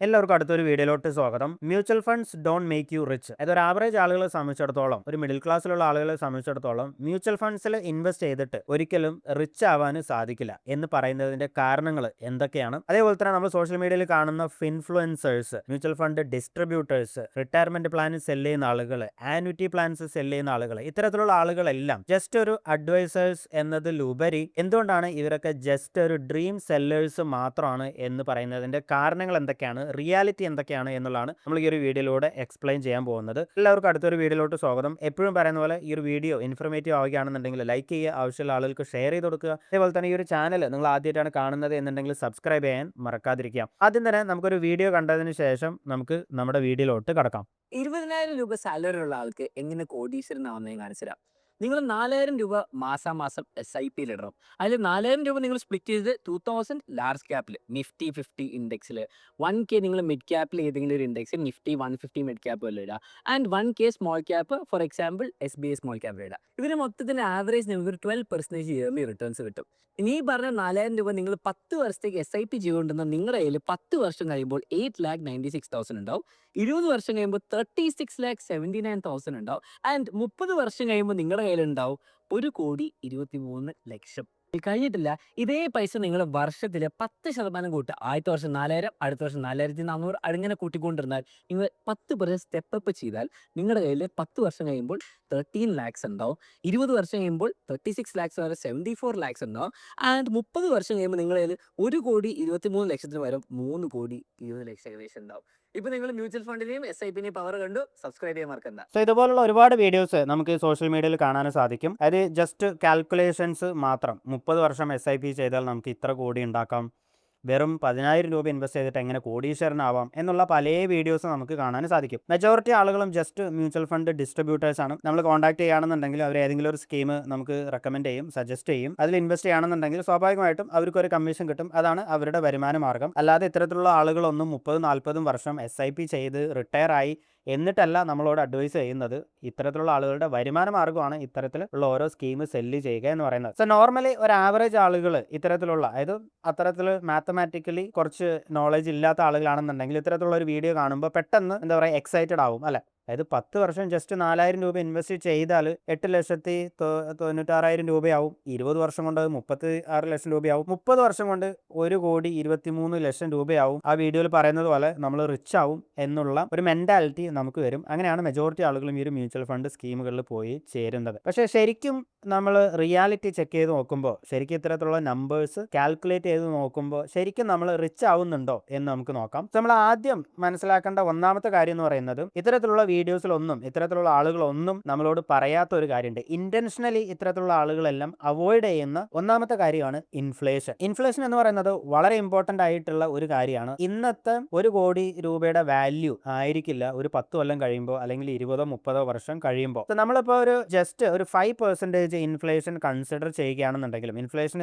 എല്ലാവർക്കും അടുത്തൊരു വീഡിയോയിലോട്ട് സ്വാഗതം. Mutual funds don't make you rich. അതൊരു ആവറേജ് ആളുകളെ സംബന്ധിച്ചിടത്തോളം, ഒരു മിഡിൽ ക്ലാസ്സിലുള്ള ആളുകളെ സംബന്ധിച്ചിടത്തോളം മ്യൂച്വൽ ഫണ്ട്സിൽ ഇൻവെസ്റ്റ് ചെയ്തിട്ട് ഒരിക്കലും റിച്ച് ആവാൻ സാധിക്കില്ല എന്ന് പറയുന്നതിന്റെ കാരണങ്ങൾ എന്തൊക്കെയാണ്? അതേപോലെ തന്നെ നമ്മൾ സോഷ്യൽ മീഡിയയിൽ കാണുന്ന influencers, mutual fund distributors, retirement plan sell ചെയ്യുന്ന ആളുകൾ, ആന്വിറ്റി പ്ലാൻസ് സെല് ചെയ്യുന്ന ആളുകൾ, ഇത്തരത്തിലുള്ള ആളുകളെല്ലാം ജസ്റ്റ് ഒരു അഡ്വൈസേഴ്സ് എന്നതിലുപരി എന്തുകൊണ്ടാണ് ഇവരൊക്കെ ജസ്റ്റ് ഒരു ഡ്രീം സെല്ലേഴ്സ് മാത്രമാണ് എന്ന് പറയുന്നതിന്റെ കാരണങ്ങൾ എന്തൊക്കെയാണ്, റിയാലിറ്റി എന്തൊക്കെയാണ് എന്നുള്ളതാണ് നമ്മൾ ഈ ഒരു വീഡിയോയിലൂടെ എക്സ്പ്ലെയിൻ ചെയ്യാൻ പോകുന്നത്. എല്ലാവർക്കും അടുത്തൊരു വീഡിയോയിലോട്ട് സ്വാഗതം. എപ്പോഴും പറയുന്ന പോലെ ഈ ഒരു വീഡിയോ ഇൻഫർമേറ്റീവ് ആവുകയാണെന്നുണ്ടെങ്കിൽ ലൈക്ക് ചെയ്യുക, ആവശ്യമുള്ള ആളുകൾക്ക് ഷെയർ ചെയ്ത് കൊടുക്കുക. അതേപോലെ തന്നെ ഈ ഒരു ചാനൽ നിങ്ങൾ ആദ്യമായിട്ടാണ് കാണുന്നത് എന്നുണ്ടെങ്കിൽ സബ്സ്ക്രൈബ് ചെയ്യാൻ മറക്കാതിരിക്കുക. ആദ്യം തന്നെ നമുക്കൊരു വീഡിയോ കണ്ടതിന് ശേഷം നമുക്ക് നമ്മുടെ വീഡിയോയിലോട്ട് കടക്കാം. 20,000 രൂപ സാലറി ഉള്ള ആൾക്ക് എങ്ങനെ കോടീശ്വരനാവുന്നത് ഞാൻ കാണിച്ചു തരാം. നിങ്ങൾ 4,000 രൂപ മാസാമാസം SIP-യിൽ ഇടണം. അതിൽ 4,000 രൂപ നിങ്ങൾ സ്പ്ലിറ്റ് ചെയ്ത് 2,000 ലാർജ് ക്യാപ്പിൽ നിഫ്റ്റി 50 ഇൻഡെക്സിൽ, 1K നിങ്ങൾ മിഡ് ക്യാപ്പിൽ ഏതെങ്കിലും ഒരു ഇൻഡെക്സിൽ നിഫ്റ്റി 150 മിഡ് ക്യാപ്പ് വല്ല ഇടുക, and 1K small cap, for example SBI small ക്യാപ്പിൽ ഇടുക. ഇതിന് മൊത്തത്തിന് ആവറേജ് നിങ്ങൾക്ക് ഒരു 12% ഇയർലി റിട്ടേൺസ് കിട്ടും. ഇനി ഈ പറഞ്ഞ 4,000 രൂപ നിങ്ങൾ 10 വർഷത്തേക്ക് SIP ചെയ്തുകൊണ്ടിരുന്ന നിങ്ങളുടെ കയ്യിൽ 10 വർഷം കഴിയുമ്പോൾ 8,96,000 ഉണ്ടാവും. 20 വർഷം കഴിയുമ്പോൾ 36,79,000 ഉണ്ടാവും. ആൻഡ് 30 വർഷം കഴിയുമ്പോൾ നിങ്ങളുടെ കയ്യിലുണ്ടാവും 1,23,00,000. കഴിഞ്ഞിട്ടില്ല. ഇതേ പൈസ നിങ്ങൾ വർഷത്തിൽ 10% കൂട്ടുക. ആദ്യത്തെ വർഷം 4,000, അടുത്ത വർഷം 4,400 അങ്ങനെ കൂട്ടിക്കൊണ്ടിരുന്നാൽ നിങ്ങൾ 10% സ്റ്റെപ്പ് ചെയ്താൽ നിങ്ങളുടെ കയ്യിൽ 10 വർഷം കഴിയുമ്പോൾ 13 lakhs ഉണ്ടാവും. 20 വർഷം കഴിയുമ്പോൾ 36 lakhs വരെ 74 lakhs ഉണ്ടാവും. ആൻഡ് 30 വർഷം കഴിയുമ്പോൾ നിങ്ങളുടെ കയ്യിൽ 1,23,00,000 പകരം 3,20,00,000 ഏകദേശം ഉണ്ടാവും. ഇപ്പൊ നിങ്ങൾ മ്യൂച്വൽ ഫണ്ടിനെയും SIP-നെയും പവർ കണ്ടു. സബ്സ്ക്രൈബ് ചെയ്യാൻ മറക്കണ്ട. സോ ഇതുപോലുള്ള ഒരുപാട് വീഡിയോസ് നമുക്ക് സോഷ്യൽ മീഡിയയിൽ കാണാൻ സാധിക്കും. അത് ജസ്റ്റ് കാൽക്കുലേഷൻസ് മാത്രം. 30 വർഷം SIP ചെയ്താൽ നമുക്ക് ഇത്ര കോടി ഉണ്ടാക്കാം, വെറും 10,000 രൂപ ഇൻവെസ്റ്റ് ചെയ്തിട്ട് എങ്ങനെ കോടീശ്വരനാവാം എന്നുള്ള പല വീഡിയോസ് നമുക്ക് കാണാൻ സാധിക്കും. മെജോറിറ്റി ആളുകളും ജസ്റ്റ് മ്യൂച്വൽ ഫണ്ട് ഡിസ്ട്രിബ്യൂട്ടേഴ്സ് ആണ്. നമ്മൾ കോൺടാക്ട് ചെയ്യുകയാണെന്നുണ്ടെങ്കിൽ അവർ ഏതെങ്കിലും ഒരു സ്കീം നമുക്ക് റെക്കമെൻഡ് ചെയ്യും, സജസ്റ്റ് ചെയ്യും. അതിൽ ഇൻവെസ്റ്റ് ചെയ്യുകയാണെന്നുണ്ടെങ്കിൽ സ്വാഭാവികമായിട്ടും അവർക്കൊരു കമ്മീഷൻ കിട്ടും. അതാണ് അവരുടെ വരുമാന മാർഗ്ഗം. അല്ലാതെ ഇത്തരത്തിലുള്ള ആളുകളൊന്നും 30-40 വർഷം SIP ചെയ്ത് റിട്ടയർ ആയി എന്നിട്ടല്ല നമ്മളോട് അഡ്വൈസ് ചെയ്യുന്നത്. ഇത്തരത്തിലുള്ള ആളുകളുടെ വരുമാന മാർഗ്ഗമാണ് ഇത്തരത്തിലുള്ള ഓരോ സ്കീം സെല്ല് ചെയ്യുക എന്ന് പറയുന്നത്. സോ നോർമലി ഒരു ആവറേജ് ആളുകൾ ഇത്തരത്തിലുള്ള, അതായത് അത്തരത്തിൽ മാത്തമാറ്റിക്കലി കുറച്ച് നോളജ് ഇല്ലാത്ത ആളുകളാണെന്നുണ്ടെങ്കിൽ ഇത്തരത്തിലുള്ള ഒരു വീഡിയോ കാണുമ്പോൾ പെട്ടെന്ന് എന്താ പറയുക, എക്സൈറ്റഡ് ആവും അല്ലേ? അതായത് 10 വർഷം ജസ്റ്റ് 4,000 രൂപ ഇൻവെസ്റ്റ് ചെയ്താൽ 8,96,000 രൂപയാവും. 20 വർഷം കൊണ്ട് 36,00,000 രൂപയാവും. 30 വർഷം കൊണ്ട് 1,23,00,000 രൂപയാവും. ആ വീഡിയോയിൽ പറയുന്നത് പോലെ നമ്മൾ റിച്ച് ആവും എന്നുള്ള ഒരു മെന്റാലിറ്റി നമുക്ക് വരും. അങ്ങനെയാണ് മെജോറിറ്റി ആളുകളും ഈ ഒരു മ്യൂച്വൽ ഫണ്ട് സ്കീമുകളിൽ പോയി ചേരുന്നത്. പക്ഷേ ശരിക്കും നമ്മൾ റിയാലിറ്റി ചെക്ക് ചെയ്ത് നോക്കുമ്പോൾ, ശരിക്കും ഇത്തരത്തിലുള്ള നമ്പേഴ്സ് കാൽക്കുലേറ്റ് ചെയ്ത് നോക്കുമ്പോൾ ശരിക്കും നമ്മൾ റിച്ച് ആവുന്നുണ്ടോ എന്ന് നമുക്ക് നോക്കാം. നമ്മൾ ആദ്യം മനസ്സിലാക്കേണ്ട ഒന്നാമത്തെ കാര്യം എന്ന് പറയുന്നത്, ഇത്തരത്തിലുള്ള വീഡിയോസിലൊന്നും ഇത്തരത്തിലുള്ള ആളുകളൊന്നും നമ്മളോട് പറയാത്ത ഒരു കാര്യമുണ്ട്. ഇന്റൻഷനലി ഇത്തരത്തിലുള്ള ആളുകളെല്ലാം അവോയ്ഡ് ചെയ്യുന്ന ഒന്നാമത്തെ കാര്യമാണ് ഇൻഫ്ലേഷൻ. ഇൻഫ്ലേഷൻ എന്ന് പറയുന്നത് വളരെ ഇമ്പോർട്ടന്റ് ആയിട്ടുള്ള ഒരു കാര്യമാണ്. ഇന്നത്തെ 1,00,00,000 രൂപയുടെ വാല്യൂ ആയിരിക്കില്ല ഒരു 10 കൊല്ലം കഴിയുമ്പോൾ, അല്ലെങ്കിൽ 20-30 വർഷം കഴിയുമ്പോൾ. നമ്മളിപ്പോൾ ഒരു ജസ്റ്റ് ഒരു 5% ഇൻഫ്ലേഷൻ കൺസിഡർ ചെയ്യുകയാണെന്നുണ്ടെങ്കിലും, ഇൻഫ്ലേഷൻ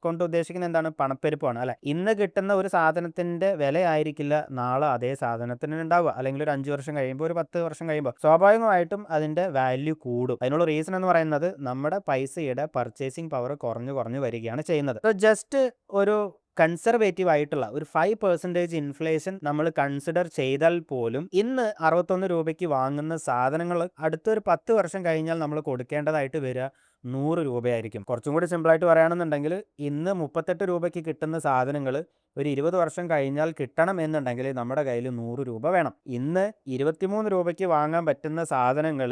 കൊണ്ട് ഉദ്ദേശിക്കുന്നത് എന്താണ്? പണപ്പെരുപ്പമാണ് അല്ലെ? ഇന്ന് കിട്ടുന്ന ഒരു സാധനത്തിന്റെ വില ആയിരിക്കില്ല നാളെ അതേ സാധനത്തിന് ഉണ്ടാവുക. അല്ലെങ്കിൽ ഒരു 5 വർഷം കഴിയുമ്പോൾ, ഒരു 10 വർഷം കഴിയുമ്പോൾ സ്വാഭാവികമായിട്ടും അതിന്റെ വാല്യൂ കൂടും. അതിനുള്ള റീസൺ എന്ന് പറയുന്നത് നമ്മുടെ പൈസയുടെ പർച്ചേസിംഗ് പവർ കുറഞ്ഞു വരികയാണ് ചെയ്യുന്നത്. ജസ്റ്റ് ഒരു കൺസർവേറ്റീവ് ആയിട്ടുള്ള ഒരു 5% ഇൻഫ്ലേഷൻ നമ്മൾ കൺസിഡർ ചെയ്താൽ പോലും ഇന്ന് 61 രൂപയ്ക്ക് വാങ്ങുന്ന സാധനങ്ങൾ അടുത്തൊരു 10 വർഷം കഴിഞ്ഞാൽ നമ്മൾ കൊടുക്കേണ്ടതായിട്ട് വരിക 100 രൂപയായിരിക്കും. കുറച്ചും കൂടി സിമ്പിളായിട്ട് പറയുകയാണെന്നുണ്ടെങ്കിൽ, ഇന്ന് 38 രൂപയ്ക്ക് കിട്ടുന്ന സാധനങ്ങൾ ഒരു 20 വർഷം കഴിഞ്ഞാൽ കിട്ടണം എന്നുണ്ടെങ്കിൽ നമ്മുടെ കയ്യിൽ 100 രൂപ വേണം. ഇന്ന് 23 രൂപയ്ക്ക് വാങ്ങാൻ പറ്റുന്ന സാധനങ്ങൾ,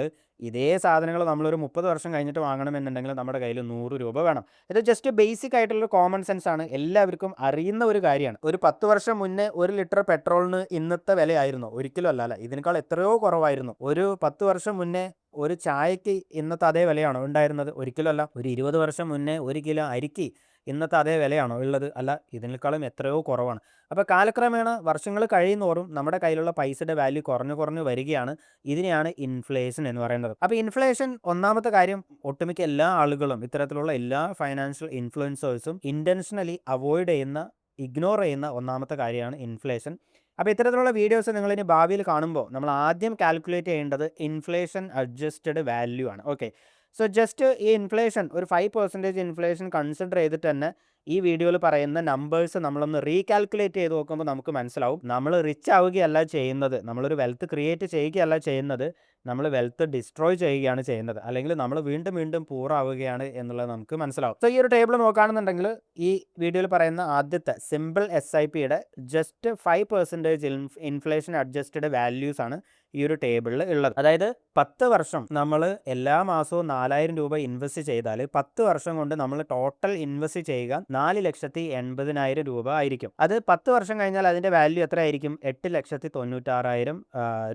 ഇതേ സാധനങ്ങൾ നമ്മളൊരു 30 വർഷം കഴിഞ്ഞിട്ട് വാങ്ങണമെന്നുണ്ടെങ്കിൽ നമ്മുടെ കയ്യിൽ 100 രൂപ വേണം. ഇത് ജസ്റ്റ് ബേസിക് ആയിട്ടുള്ളൊരു കോമൺ സെൻസ് ആണ്, എല്ലാവർക്കും അറിയുന്ന ഒരു കാര്യമാണ്. ഒരു 10 വർഷം മുന്നേ 1 ലിറ്റർ പെട്രോളിന് ഇന്നത്തെ വിലയായിരുന്നു? ഒരിക്കലും അല്ല. ഇതിനേക്കാൾ എത്രയോ കുറവായിരുന്നു. ഒരു 10 വർഷം മുന്നേ ഒരു ചായക്ക് ഇന്നത്തെ അതേ വിലയാണോ ഉണ്ടായിരുന്നത്? ഒരിക്കലും അല്ല. ഒരു 20 വർഷം മുന്നേ 1 കിലോ അരിക്ക് ഇന്നത്തെ അതേ വിലയാണോ ഉള്ളത്? അല്ല, ഇതിനേക്കാളും എത്രയോ കുറവാണ്. അപ്പോൾ കാലക്രമേണ വർഷങ്ങൾ കഴിയുന്നോറും നമ്മുടെ കയ്യിലുള്ള പൈസയുടെ വാല്യൂ കുറഞ്ഞു വരികയാണ്. ഇതിനെയാണ് ഇൻഫ്ലേഷൻ എന്ന് പറയുന്നത്. അപ്പോൾ ഇൻഫ്ലേഷൻ ഒന്നാമത്തെ കാര്യം, ഒട്ടുമിക്ക എല്ലാ ആളുകളും, ഇത്തരത്തിലുള്ള എല്ലാ ഫൈനാൻഷ്യൽ ഇൻഫ്ലുവൻസേഴ്സും ഇന്റൻഷനലി അവോയ്ഡ് ചെയ്യുന്ന, ഇഗ്നോർ ചെയ്യുന്ന ഒന്നാമത്തെ കാര്യമാണ് ഇൻഫ്ലേഷൻ. അപ്പോൾ ഇത്തരത്തിലുള്ള വീഡിയോസ് നിങ്ങളിനി ഭാവിയിൽ കാണുമ്പോൾ നമ്മൾ ആദ്യം കാൽക്കുലേറ്റ് ചെയ്യേണ്ടത് ഇൻഫ്ലേഷൻ അഡ്ജസ്റ്റഡ് വാല്യൂ ആണ്. ഓക്കെ, സോ ജസ്റ്റ് ഈ ഇൻഫ്ലേഷൻ ഒരു 5% ഇൻഫ്ലേഷൻ കൺസിഡർ ചെയ്തിട്ട് തന്നെ ഈ വീഡിയോയിൽ പറയുന്ന നമ്പേഴ്സ് നമ്മളൊന്ന് റീകാൽക്കുലേറ്റ് ചെയ്ത് നോക്കുമ്പോൾ നമുക്ക് മനസ്സിലാവും നമ്മൾ റിച്ച് ആവുകയല്ല ചെയ്യുന്നത്, നമ്മളൊരു വെൽത്ത് ക്രിയേറ്റ് ചെയ്യുകയല്ല ചെയ്യുന്നത്, നമ്മൾ വെൽത്ത് ഡിസ്ട്രോയ് ചെയ്യുകയാണ് ചെയ്യുന്നത്, അല്ലെങ്കിൽ നമ്മൾ വീണ്ടും വീണ്ടും പൂർ ആവുകയാണ് എന്നുള്ളത് നമുക്ക് മനസ്സിലാവും. സോ ഈ ഒരു ടേബിൾ നോക്കുകയാണെന്നുണ്ടെങ്കിൽ ഈ വീഡിയോയിൽ പറയുന്ന ആദ്യത്തെ സിമ്പിൾ SIPയുടെ ജസ്റ്റ് 5% ഇൻഫ്ലേഷൻ അഡ്ജസ്റ്റഡ് വാല്യൂസ് ആണ് ഈ ഒരു ടേബിളിൽ ഉള്ളത്. അതായത് 10 വർഷം നമ്മൾ എല്ലാ മാസവും 4000 രൂപ ഇൻവെസ്റ്റ് ചെയ്താൽ 10 വർഷം കൊണ്ട് നമ്മൾ ടോട്ടൽ ഇൻവെസ്റ്റ് ചെയ്യുക 4,80,000 രൂപ ആയിരിക്കും. അത് 10 വർഷം കഴിഞ്ഞാൽ അതിൻ്റെ വാല്യൂ എത്ര ആയിരിക്കും? 8,96,000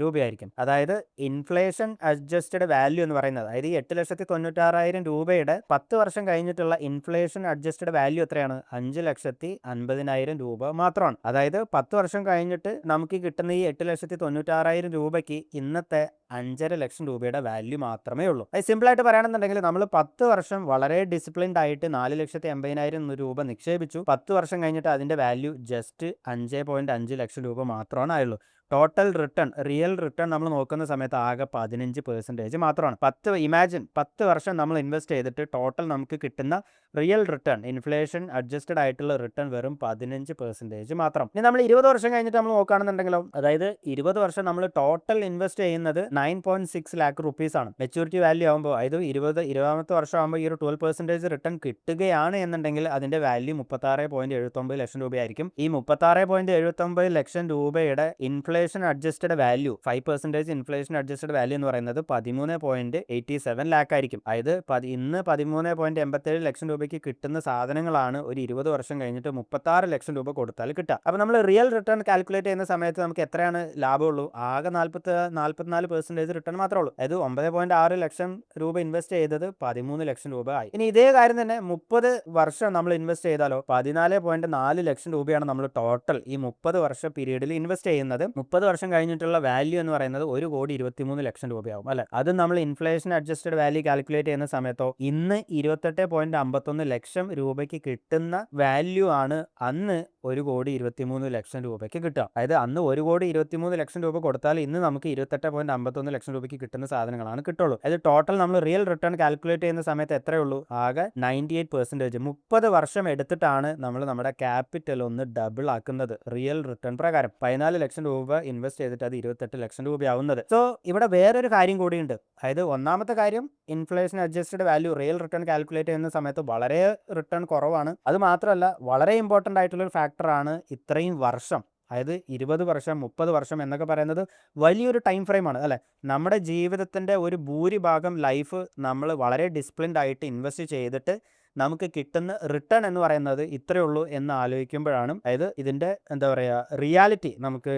രൂപയായിരിക്കും. അതായത് ഇൻഫ്ലേഷൻ അഡ്ജസ്റ്റഡ് വാല്യൂ എന്ന് പറയുന്നത്, അതായത് ഈ 8,96,000 രൂപയുടെ 10 വർഷം കഴിഞ്ഞിട്ടുള്ള ഇൻഫ്ലേഷൻ അഡ്ജസ്റ്റഡ് വാല്യൂ എത്രയാണ്? 5,50,000 രൂപ മാത്രമാണ്. അതായത് 10 വർഷം കഴിഞ്ഞിട്ട് നമുക്ക് കിട്ടുന്ന ഈ 8,96,000 രൂപയ്ക്ക് ഇന്നത്തെ 5.5 ലക്ഷം രൂപയുടെ വാല്യൂ മാത്രമേ ഉള്ളൂ. അത് സിമ്പിളായിട്ട് പറയുകയാണെന്നുണ്ടെങ്കിൽ നമ്മൾ 10 വർഷം വളരെ ഡിസിപ്ലിൻഡ് ആയിട്ട് 4,80,000 രൂപ നിക്ഷേപിച്ചു. 10 വർഷം കഴിഞ്ഞിട്ട് അതിൻ്റെ വാല്യൂ ജസ്റ്റ് 5.5 ലക്ഷം രൂപ മാത്രമാണ് ആയുള്ളൂ. ടോട്ടൽ റിട്ടേൺ, റിയൽ റിട്ടേൺ നമ്മൾ നോക്കുന്ന സമയത്ത് ആകെ 15% മാത്രമാണ്. 10 വർഷം നമ്മൾ ഇൻവെസ്റ്റ് ചെയ്തിട്ട് ടോട്ടൽ നമുക്ക് കിട്ടുന്ന റിയൽ റിട്ടേൺ, ഇൻഫ്ലേഷൻ അഡ്ജസ്റ്റഡ് ആയിട്ടുള്ള റിട്ടേൺ വെറും 15% മാത്രം. ഇനി നമ്മൾ 20 വർഷം കഴിഞ്ഞിട്ട് നമ്മൾ നോക്കുകയാണെന്നുണ്ടെങ്കിലോ, അതായത് 20 വർഷം നമ്മൾ ടോട്ടൽ ഇൻവെസ്റ്റ് ചെയ്യുന്നത് 9.6 lakh rupees ആണ്. മെച്യൂരിറ്റി വാല്യൂ ആകുമ്പോൾ, അതായത് 20ാമത്തെ വർഷം ആകുമ്പോൾ ഈ ഒരു 12% റിട്ടേൺ കിട്ടുകയാണ് എന്നുണ്ടെങ്കിൽ അതിൻ്റെ വാല്യൂ 36.79 ലക്ഷം രൂപയായിരിക്കും. ഈ 36.79 ലക്ഷം രൂപയുടെ inflation adjusted value, 5% inflation adjusted value എന്ന് പറയുന്നത് 13.87 lakh ആയിരിക്കും. അതായത് ഇന്ന് 13.87 ലക്ഷം രൂപയ്ക്ക് കിട്ടുന്ന സാധനങ്ങളാണ് ഒരു 20 വർഷം കഴിഞ്ഞിട്ട് 36 ലക്ഷം രൂപ കൊടുത്താൽ കിട്ടുക. അപ്പോൾ നമ്മൾ റിയൽ റിട്ടേൺ കാൽക്കുലേറ്റ് ചെയ്യുന്ന സമയത്ത് നമുക്ക് എത്രയാണ് ലാഭമുള്ളൂ? ആകെ 44% റിട്ടേൺ മാത്രമേ ഉള്ളൂ. അതായത് 9.6 ലക്ഷം രൂപ ഇൻവെസ്റ്റ് ചെയ്തത് 13 ലക്ഷം രൂപ ആയി. ഇനി ഇതേ കാര്യം തന്നെ 30 വർഷം നമ്മൾ ഇൻവെസ്റ്റ് ചെയ്താലോ 14.4 ലക്ഷം രൂപയാണ് നമ്മൾ ടോട്ടൽ ഈ 30 വർഷ പീരീഡിൽ ഇൻവെസ്റ്റ് ചെയ്യുന്നത്. 30 വർഷം കഴിഞ്ഞിട്ടുള്ള വാല്യൂ എന്ന് പറയുന്നത് 1,23 ലക്ഷം രൂപയാവും അല്ലെ. അത് നമ്മൾ ഇൻഫ്ലേഷൻ അഡ്ജസ്റ്റഡ് വാല്യൂ കാൽക്കുലേറ്റ് ചെയ്യുന്ന സമയത്തോ ഇന്ന് 28.51 ലക്ഷം രൂപയ്ക്ക് കിട്ടുന്ന വാല്യൂ ആണ് അന്ന് 1,23 ലക്ഷം രൂപയ്ക്ക് കിട്ടുക. അതായത് അന്ന് 1,23 ലക്ഷം രൂപ കൊടുത്താൽ ഇന്ന് നമുക്ക് 28.51 ലക്ഷം രൂപയ്ക്ക് കിട്ടുന്ന സാധനങ്ങളാണ് കിട്ടുള്ളൂ. അതായത് ടോട്ടൽ നമ്മൾ റിയൽ റിട്ടേൺ കാൽക്കുലേറ്റ് ചെയ്യുന്ന സമയത്ത് എത്രയേ ഉള്ളൂ? ആകെ 98%. 30 വർഷം എടുത്തിട്ടാണ് നമ്മൾ നമ്മുടെ ക്യാപിറ്റൽ ഒന്ന് ഡബിൾ ആക്കുന്നത് റിയൽ റിട്ടേൺ പ്രകാരം. 14 ലക്ഷം രൂപ ഇൻവെസ്റ്റ് ചെയ്തിട്ട് അത് 28 ലക്ഷം രൂപയാവുന്നത്. സോ ഇവിടെ വേറൊരു കാര്യം കൂടിയുണ്ട്. അതായത് ഒന്നാമത്തെ കാര്യം, inflation adjusted value real return calculate ചെയ്യുന്ന സമയത്ത് വളരെ റിട്ടേൺ കുറവാണ്. അത് മാത്രമല്ല വളരെ ഇമ്പോർട്ടൻ്റ് ആയിട്ടുള്ളൊരു ഫാക്ടറാണ് ഇത്രയും വർഷം, അതായത് 20 വർഷം 30 വർഷം എന്നൊക്കെ പറയുന്നത് വലിയൊരു ടൈം ഫ്രെയിമാണ് അല്ലേ. നമ്മുടെ ജീവിതത്തിൻ്റെ ഒരു ഭൂരിഭാഗം ലൈഫ് നമ്മൾ വളരെ ഡിസിപ്ലിൻഡ് ആയിട്ട് ഇൻവെസ്റ്റ് ചെയ്തിട്ട് നമുക്ക് കിട്ടുന്ന റിട്ടേൺ എന്ന് പറയുന്നത് ഇത്രയേ ഉള്ളൂ എന്ന് ആലോചിക്കുമ്പോഴാണ്, അതായത് ഇതിൻ്റെ എന്താ പറയുക, റിയാലിറ്റി നമുക്ക്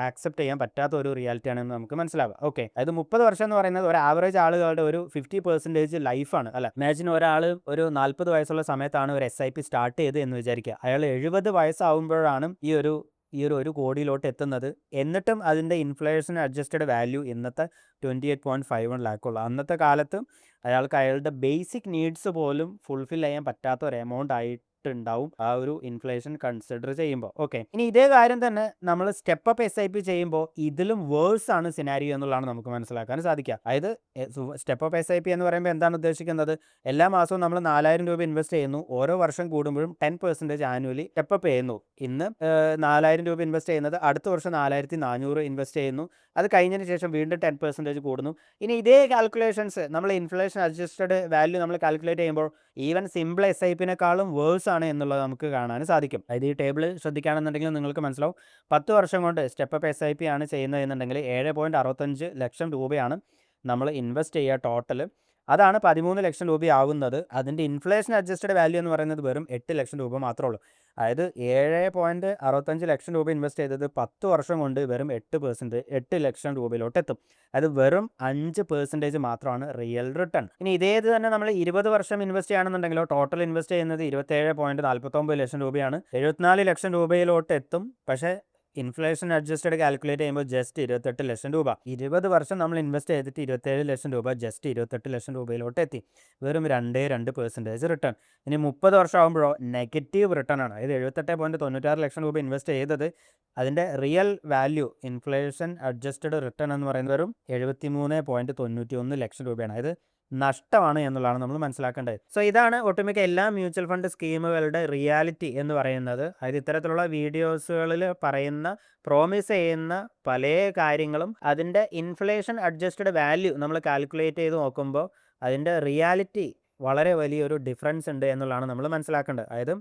ആക്സെപ്റ്റ് ചെയ്യാൻ പറ്റാത്ത ഒരു റിയാലിറ്റി ആണെന്ന് നമുക്ക് മനസ്സിലാവുക. ഓക്കെ, അതായത് 30 വർഷം എന്ന് പറയുന്നത് ഒരു ആവറേജ് ആളുകളുടെ ഒരു 50% ലൈഫാണ് അല്ല. ഇമാജിൻ ഒരാൾ ഒരു 40 വയസ്സുള്ള സമയത്താണ് ഒരു SIP സ്റ്റാർട്ട് ചെയ്ത് എന്ന് വിചാരിക്കുക. അയാൾ 70 വയസ്സാവുമ്പോഴാണ് ഈ ഒരു കോടിയിലോട്ട് എത്തുന്നത്. എന്നിട്ടും അതിൻ്റെ ഇൻഫ്ലേഷൻ അഡ്ജസ്റ്റഡ് വാല്യൂ ഇന്നത്തെ 28.51 lakh ഉള്ളൂ. അന്നത്തെ കാലത്ത് അയാൾക്ക് അയാളുടെ ബേസിക് നീഡ്സ് പോലും ഫുൾഫിൽ ചെയ്യാൻ പറ്റാത്ത ഒരു എമൗണ്ട് ആയിട്ടുണ്ടാവും ആ ഒരു ഇൻഫ്ലേഷൻ കൺസിഡർ ചെയ്യുമ്പോൾ. ഓക്കെ, ഇനി ഇതേ കാര്യം തന്നെ നമ്മൾ സ്റ്റെപ്പ് അപ്പ് SIP ചെയ്യുമ്പോൾ ഇതിലും വേഴ്സ് ആണ് സിനാരിയോ എന്നുള്ളതാണ് നമുക്ക് മനസ്സിലാക്കാൻ സാധിക്കുക. അതായത് സ്റ്റെപ്പ് അപ്പ് SIP എന്ന് പറയുമ്പോൾ എന്താണ് ഉദ്ദേശിക്കുന്നത്? എല്ലാ മാസവും നമ്മൾ 4,000 രൂപ ഇൻവെസ്റ്റ് ചെയ്യുന്നു. ഓരോ വർഷം കൂടുമ്പോഴും 10% ആനുവലി സ്റ്റെപ്പ് അപ്പ് ചെയ്യുന്നു. ഇന്ന് 4,000 രൂപ ഇൻവെസ്റ്റ് ചെയ്യുന്നത് അടുത്ത വർഷം 4,400 ഇൻവെസ്റ്റ് ചെയ്യുന്നു. അത് കഴിഞ്ഞതിന് ശേഷം വീണ്ടും 10% കൂടുന്നു. ഇനി ഇതേ കാൽക്കുലേഷൻസ് നമ്മൾ ഇൻഫ്ലേഷൻ അഡ്ജസ്റ്റഡ് വാല്യൂ നമ്മൾ കാൽക്കുലേറ്റ് ചെയ്യുമ്പോൾ ഈവൻ സിമ്പിൾ SIPനേക്കാളും വേഴ്സ് ആണ് എന്നുള്ളത് നമുക്ക് കാണാൻ സാധിക്കും. അതായത് ഈ ടേബിൾ ശ്രദ്ധിക്കുകയാണെന്നുണ്ടെങ്കിൽ നിങ്ങൾക്ക് മനസ്സിലാവും. 10 വർഷം കൊണ്ട് സ്റ്റെപ്പ് അപ്പ് SIP ആണ് ചെയ്യുന്നതെന്നുണ്ടെങ്കിൽ 7.65 ലക്ഷം രൂപയാണ് നമ്മൾ ഇൻവെസ്റ്റ് ചെയ്യുക ടോട്ടൽ. അതാണ് 13 ലക്ഷം രൂപയാവുന്നത്. അതിൻ്റെ ഇൻഫ്ലേഷൻ അഡ്ജസ്റ്റഡ് വാല്യൂ എന്ന് പറയുന്നത് വെറും 8 ലക്ഷം രൂപ മാത്രമേ ഉള്ളൂ. അതായത് 7.65 ലക്ഷം രൂപ ഇൻവെസ്റ്റ് ചെയ്തത് 10 വർഷം കൊണ്ട് വെറും 8 ലക്ഷം രൂപയിലോട്ട് എത്തും. അത് വെറും 5% മാത്രമാണ് റിയൽ റിട്ടേൺ. ഇനി ഇതേത് തന്നെ നമ്മൾ 20 വർഷം ഇൻവെസ്റ്റ് ചെയ്യുകയാണെന്നുണ്ടെങ്കിലോ ടോട്ടൽ ഇൻവെസ്റ്റ് ചെയ്യുന്നത് 27.49 ലക്ഷം രൂപയാണ്. 74 ലക്ഷം രൂപയിലോട്ട് എത്തും. പക്ഷേ ഇൻഫ്ലേഷൻ അഡ്ജസ്റ്റഡ് കാൽക്കുലേറ്റ് ചെയ്യുമ്പോൾ ജസ്റ്റ് 28 ലക്ഷം രൂപ. 20 വർഷം നമ്മൾ ഇൻവെസ്റ്റ് ചെയ്തിട്ട് 27 ലക്ഷം രൂപ ജസ്റ്റ് 28 ലക്ഷം രൂപയിലോട്ട് എത്തി. വെറും 2% റിട്ടേൺ. ഇനി 30 വർഷം ആകുമ്പോഴോ നെഗറ്റീവ് റിട്ടേൺ ആണ്. അതായത് 78.96 ലക്ഷം രൂപ ഇൻവെസ്റ്റ് ചെയ്തത് അതിൻ്റെ real value inflation adjusted return എന്ന് പറയുന്നത് വെറും 73.91 ലക്ഷം രൂപയാണ്. അതായത് നഷ്ടമാണ് എന്നുള്ളതാണ് നമ്മൾ മനസ്സിലാക്കേണ്ടത്. സോ ഇതാണ് ഒട്ടുമിക്ക എല്ലാ മ്യൂച്വൽ ഫണ്ട് സ്കീമുകളുടെ റിയാലിറ്റി എന്ന് പറയുന്നത്. അതായത് ഇത്തരത്തിലുള്ള വീഡിയോസുകളിൽ പറയുന്ന പ്രോമിസ് ചെയ്യുന്ന പല കാര്യങ്ങളും അതിൻ്റെ ഇൻഫ്ലേഷൻ അഡ്ജസ്റ്റഡ് വാല്യൂ നമ്മൾ കാൽക്കുലേറ്റ് ചെയ്ത് നോക്കുമ്പോൾ അതിൻ്റെ റിയാലിറ്റി വളരെ വലിയൊരു ഡിഫറൻസ് ഉണ്ട് എന്നുള്ളതാണ് നമ്മൾ മനസ്സിലാക്കേണ്ടത്. അതായത്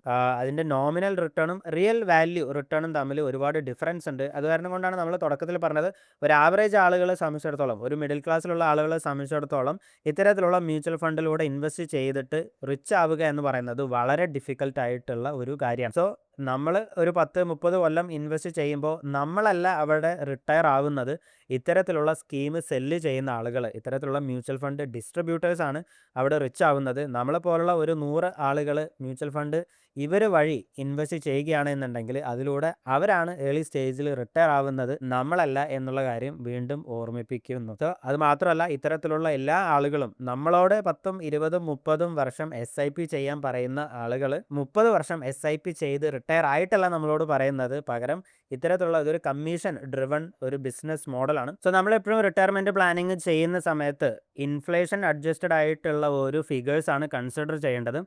അതിൻ്റെ നോമിനൽ റിട്ടേണും റിയൽ വാല്യൂ റിട്ടേണും തമ്മിൽ ഒരുപാട് ഡിഫറൻസ് ഉണ്ട്. അത് കാരണം കൊണ്ടാണ് നമ്മൾ തുടക്കത്തിൽ പറഞ്ഞത് ഒരു ആവറേജ് ആളുകളെ സംബന്ധിച്ചിടത്തോളം, ഒരു മിഡിൽ ക്ലാസ്സിലുള്ള ആളുകളെ സംബന്ധിച്ചിടത്തോളം ഇത്തരത്തിലുള്ള മ്യൂച്വൽ ഫണ്ടിലൂടെ ഇൻവെസ്റ്റ് ചെയ്തിട്ട് റിച്ച് ആവുക എന്ന് പറയുന്നത് വളരെ ഡിഫിക്കൽട്ട് ആയിട്ടുള്ള ഒരു കാര്യമാണ്. സോ നമ്മൾ ഒരു 10-30 കൊല്ലം ഇൻവെസ്റ്റ് ചെയ്യുമ്പോൾ നമ്മളല്ല അവിടെ റിട്ടയർ ആവുന്നത്, ഇത്തരത്തിലുള്ള സ്കീം സെല്ല് ചെയ്യുന്ന ആളുകൾ, ഇത്തരത്തിലുള്ള മ്യൂച്വൽ ഫണ്ട് ഡിസ്ട്രിബ്യൂട്ടേഴ്സാണ് അവിടെ റിച്ച് ആവുന്നത്. നമ്മളെപ്പോലുള്ള ഒരു 100 ആളുകൾ മ്യൂച്വൽ ഫണ്ട് ഇവർ വഴി ഇൻവെസ്റ്റ് ചെയ്യുകയാണെന്നുണ്ടെങ്കിൽ അതിലൂടെ അവരാണ് ഏർലി സ്റ്റേജിൽ റിട്ടയർ ആവുന്നത്, നമ്മളല്ല എന്നുള്ള കാര്യം വീണ്ടും ഓർമ്മിപ്പിക്കുന്നു. സോ അത് മാത്രമല്ല, ഇത്തരത്തിലുള്ള എല്ലാ ആളുകളും നമ്മളോട് 10, 20, 30 വർഷം SIP ചെയ്യാൻ പറയുന്ന ആളുകൾ 30 വർഷം SIP ചെയ്ത് റിട്ടയർ ആയിട്ടല്ല നമ്മളോട് പറയുന്നത്. പകരം ഇത്തരത്തിലുള്ള ഇതൊരു കമ്മീഷൻ ഡ്രിവൺ ഒരു ബിസിനസ് മോഡലാണ്. സോ നമ്മളെപ്പോഴും റിട്ടയർമെൻറ്റ് പ്ലാനിങ് ചെയ്യുന്ന സമയത്ത് ഇൻഫ്ലേഷൻ അഡ്ജസ്റ്റഡ് ആയിട്ടുള്ള ഒരു ഫിഗേഴ്സാണ് കൺസിഡർ ചെയ്യേണ്ടത്.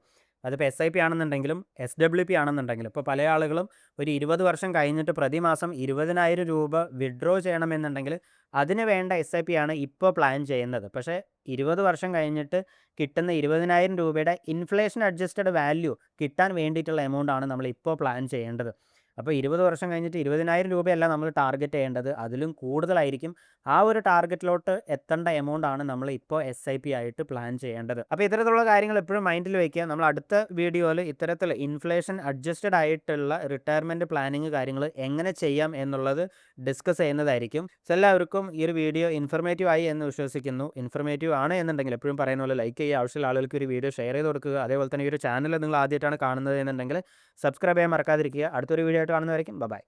അതിപ്പോൾ SIP ആണെന്നുണ്ടെങ്കിലും SWP ആണെന്നുണ്ടെങ്കിലും ഇപ്പോൾ പല ആളുകളും ഒരു 20 വർഷം കഴിഞ്ഞിട്ട് പ്രതിമാസം 20,000 രൂപ വിഡ്രോ ചെയ്യണമെന്നുണ്ടെങ്കിൽ അതിന് വേണ്ട SIP ആണ് ഇപ്പോൾ പ്ലാൻ ചെയ്യുന്നത്. പക്ഷേ 20 വർഷം കഴിഞ്ഞിട്ട് കിട്ടുന്ന 20,000 രൂപയുടെ ഇൻഫ്ലേഷൻ അഡ്ജസ്റ്റഡ് വാല്യൂ കിട്ടാൻ വേണ്ടിയിട്ടുള്ള എമൗണ്ടാണ് നമ്മൾ ഇപ്പോൾ പ്ലാൻ ചെയ്യേണ്ടത്. അപ്പോൾ 20 വർഷം കഴിഞ്ഞിട്ട് 20,000 രൂപയല്ല നമ്മൾ ടാർഗറ്റ് ചെയ്യേണ്ടത്, അതിലും കൂടുതലായിരിക്കും. ആ ഒരു ടാർഗറ്റിലോട്ട് എത്തേണ്ട എമൗണ്ടാണ് നമ്മൾ ഇപ്പോൾ SIP ആയിട്ട് പ്ലാൻ ചെയ്യേണ്ടത്. അപ്പോൾ ഇത്തരത്തിലുള്ള കാര്യങ്ങൾ എപ്പോഴും മൈൻഡിൽ വയ്ക്കുക. നമ്മൾ അടുത്ത വീഡിയോയിൽ ഇത്തരത്തിൽ ഇൻഫ്ലേഷൻ അഡ്ജസ്റ്റഡ് ആയിട്ടുള്ള റിട്ടയർമെൻറ്റ് പ്ലാനിങ് കാര്യങ്ങൾ എങ്ങനെ ചെയ്യാം എന്നുള്ളത് ഡിസ്കസ് ചെയ്യുന്നതായിരിക്കും. സോ എല്ലാവർക്കും ഈ ഒരു വീഡിയോ ഇൻഫർമേറ്റീവ് ആയി എന്ന് വിശ്വസിക്കുന്നു. ഇൻഫർമേറ്റീവ് ആണ് എന്നുണ്ടെങ്കിൽ എപ്പോഴും പറയുന്ന പോലെ ലൈക്ക് ചെയ്യുക, ആവശ്യമുള്ള ആളുകൾക്ക് ഒരു വീഡിയോ ഷെയർ ചെയ്ത് കൊടുക്കുക. അതേപോലെ തന്നെ ഈ ഒരു ചാനൽ നിങ്ങൾ ആദ്യമായിട്ടാണ് കാണുന്നത് എന്നുണ്ടെങ്കിൽ സബ്സ്ക്രൈബ് ചെയ്യാൻ മറക്കാതിരിക്കുക. അടുത്തൊരു വീഡിയോ ആയിട്ട് കാണുന്നതായിരിക്കും. ബൈ.